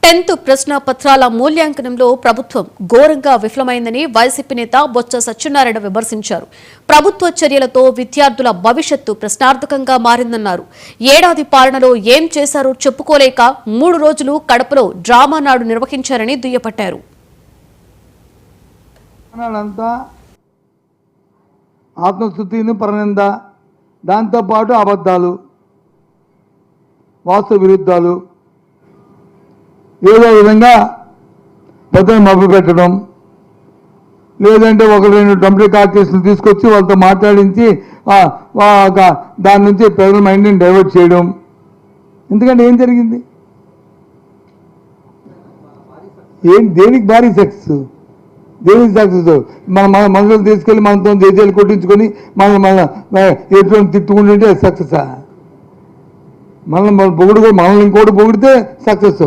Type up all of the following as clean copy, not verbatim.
10th ప్రశ్న పత్రాల మూల్యాంకనంలో ప్రభుత్వం ఘోరంగా విఫలమైందని వైసీపీ నేత బొత్స సత్యనారాయణ విమర్శించారు. ప్రభుత్వ చర్యలతో విద్యార్థుల భవిష్యత్తు ప్రశ్నార్థకంగా మారిందన్నారు. ఏడాది పాలనలో ఏం చేశారో చెప్పుకోలేక 3 రోజులు కడపలో డ్రామా నాడు నిర్వహించారని దుయ్యబట్టారు. ఆత్మస్తుతిని పరనింద, దాంతోపాటు అబద్ధాలు, వాస్తవ విరుద్ధాలు, ఏదో విధంగా పెద్దలు మభ్య పెట్టడం, లేదంటే 1-2 టెంపరీ ఆర్టిస్టులు తీసుకొచ్చి వాళ్ళతో మాట్లాడించి దాని నుంచి ప్రజల మైండ్ని డైవర్ట్ చేయడం. ఎందుకంటే ఏం జరిగింది? దేనికి భారీ సక్సెస్? దేనికి సక్సెస్? మన మనుషులు తీసుకెళ్ళి మనతో జైలు కొట్టించుకొని ఎటువంటి తిట్టుకుంటుంటే సక్సెసా? మనల్ని ఇంకోటి పొగిడితే సక్సెస్.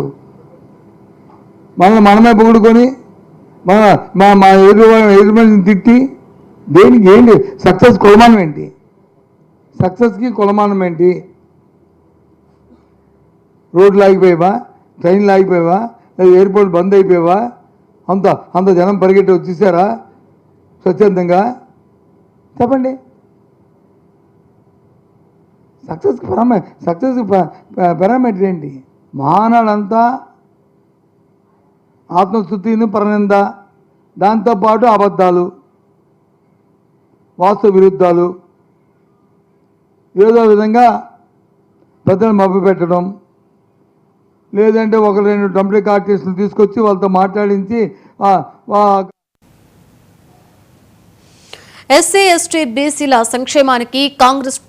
మనమే పొగుడుకొని మా ఎదురుమనిని తిట్టి దేనికి ఏంటి సక్సెస్? కొలమానం ఏంటి? సక్సెస్కి కొలమానం ఏంటి? రోడ్లు ఆగిపోయావా? ట్రైన్లు ఆగిపోయావా? లేదా ఎయిర్పోర్ట్ బంద్ అయిపోయావా? అంత జనం పరిగెట్టి వచ్చేసారా స్వచ్ఛందంగా? చెప్పండి. సక్సెస్ పారామీటర్ ఏంటి? మహానాడంతా ఆత్మస్తుతిని పరనింద, దాంతోపాటు అబద్ధాలు, వాస్తవ విరుద్ధాలు, ఏదో విధంగా పెద్దలు మభ్య పెట్టడం, లేదంటే 1-2 టెంపరీ ఆర్టిస్టులు తీసుకొచ్చి వాళ్ళతో మాట్లాడించి ఎస్సీ ఎస్టీ బీసీల సంక్షేమానికి కాంగ్రెస్